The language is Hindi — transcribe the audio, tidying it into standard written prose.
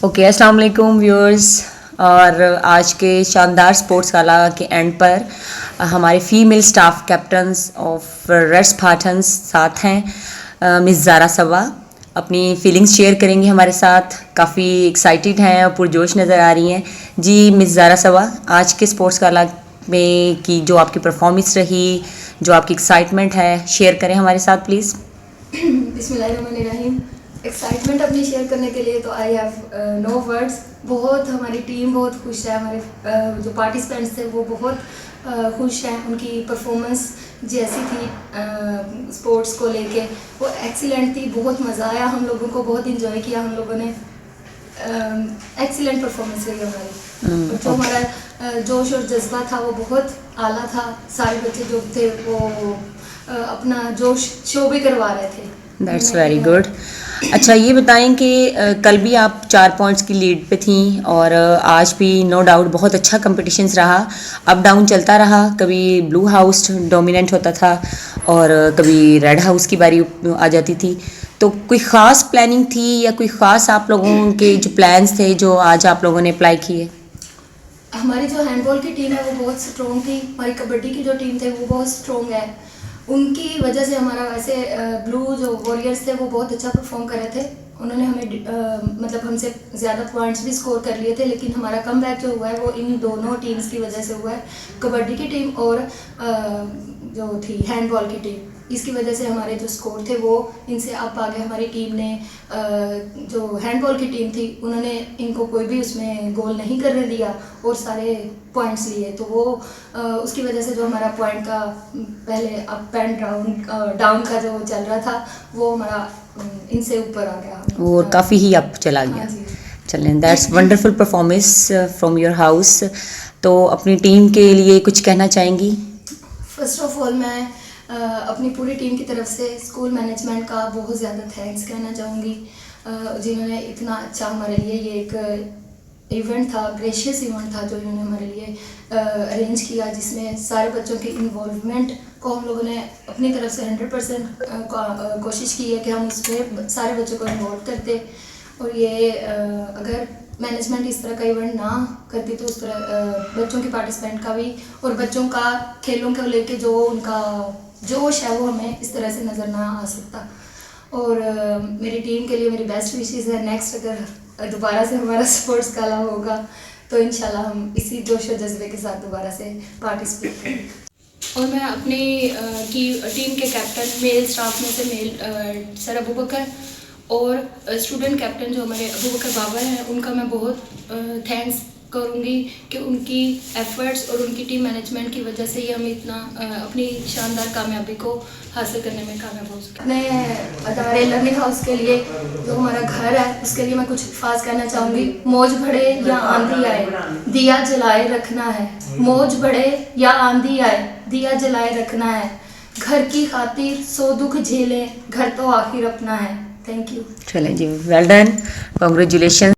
ओके, अस्सलाम वालेकुम व्यूअर्स। और आज के शानदार स्पोर्ट्स गाला के एंड पर हमारे female staff captains of red Spartans साथ हैं। मिस ज़ारा सबा अपनी फीलिंग्स शेयर करेंगी हमारे साथ। काफ़ी एक्साइटेड हैं और पुरजोश नज़र आ रही हैं। जी मिस ज़ारा सबा, आज के स्पोर्ट्स गाला में की जो आपकी परफॉर्मेंस रही, जो आपकी एक्साइटमेंट है, शेयर करें हमारे साथ प्लीज़। बिस्मिल्लाहिर्रहमानिर्रहीम। एक्साइटमेंट अपनी शेयर करने के लिए तो आई हैव नो वर्ड्स। बहुत हमारी टीम बहुत खुश है, हमारे जो पार्टिसिपेंट्स थे वो बहुत खुश हैं। उनकी परफॉर्मेंस जैसी थी स्पोर्ट्स को लेके वो एक्सीलेंट थी। बहुत मज़ा आया, हम लोगों को बहुत इंजॉय किया हम लोगों ने। एक्सीलेंट परफॉर्मेंस रही हमारी। और जो हमारा जोश और जज्बा था वो बहुत आला था। सारे बच्चे जो थे वो अपना जोश शो भी करवा रहे थे। That's very good. अच्छा ये बताएं कि कल भी आप 4 पॉइंट्स की लीड पे थी और आज भी नो डाउट बहुत अच्छा कंपटीशंस रहा। अप डाउन चलता रहा, कभी ब्लू हाउस डोमिनेंट होता था और कभी रेड हाउस की बारी आ जाती थी। तो कोई ख़ास प्लानिंग थी या कोई ख़ास आप लोगों के जो प्लान्स थे जो आज आप लोगों ने अप्लाई किए? हमारी जो हैंडबॉल की टीम है वो बहुत स्ट्रॉन्ग थी। हमारी कबड्डी की जो टीम थे वो बहुत स्ट्रॉन्ग है। उनकी वजह से हमारा वैसे ब्लू जो वॉरियर्स थे वो बहुत अच्छा परफॉर्म कर रहे थे। उन्होंने हमें मतलब हमसे ज़्यादा पॉइंट्स भी स्कोर कर लिए थे, लेकिन हमारा कमबैक जो हुआ है वो इन दोनों टीम्स की वजह से हुआ है, कबड्डी की टीम और जो थी हैंडबॉल की टीम। इसकी वजह से हमारे जो स्कोर थे वो इनसे अप आ गए। हमारी टीम ने जो हैंडबॉल की टीम थी उन्होंने इनको कोई भी उसमें गोल नहीं करने दिया और सारे पॉइंट्स लिए। तो वो उसकी वजह से जो हमारा पॉइंट का पहले अप एंड डाउन का जो चल रहा था वो हमारा इनसे ऊपर आ गया और काफ़ी ही अप चला गया। चलें, that's wonderful performance from your house. तो अपनी टीम के लिए कुछ कहना चाहेंगी? फर्स्ट ऑफ ऑल मैं अपनी पूरी टीम की तरफ से स्कूल मैनेजमेंट का बहुत ज़्यादा थैंक्स कहना चाहूँगी, जिन्होंने इतना अच्छा हमारे लिए ये एक इवेंट था, ग्रेशियस इवेंट था जो इन्होंने हमारे लिए अरेंज किया, जिसमें सारे बच्चों के इन्वॉल्वमेंट को हम लोगों ने अपनी तरफ से 100% कोशिश की है कि हम उसमें सारे बच्चों को इन्वॉल्व करते। और ये अगर मैनेजमेंट इस तरह का इवेंट ना करती तो उस तरह बच्चों के पार्टिसिपेंट का भी और बच्चों का खेलों को लेके जो उनका जोश है वो हमें इस तरह से नज़र ना आ सकता। और मेरी टीम के लिए मेरी बेस्ट विशेज़ है। नेक्स्ट अगर दोबारा से हमारा स्पोर्ट्स गाला होगा तो इंशाल्लाह हम इसी जोश और जज्बे के साथ दोबारा से पार्टिसिपेट करेंगे। और मैं अपनी की टीम के कैप्टन मेल स्टाफ में से मेल सर अबू बकर और स्टूडेंट कैप्टन जो हमारे अबू बकर बाबर हैं उनका मैं बहुत थैंक्स करूँगी कि उनकी एफर्ट्स और उनकी टीम मैनेजमेंट की वजह से ही हम इतना अपनी शानदार कामयाबी को हासिल करने में कामयाब हो सके। मैं अदारे लर्निंग हाउस के लिए जो हमारा घर है उसके लिए मैं कुछ अल्फाज कहना चाहूँगी। मौज बढ़े या आंधी आए दिया जलाए रखना है। मौज बढ़े या आंधी आए दिया जलाए रखना है। घर की खातिर सो दुख झेलें घर तो आखिर अपना है। Thank you. चलें जी, वेल डन, कॉन्ग्रेचुलेशन।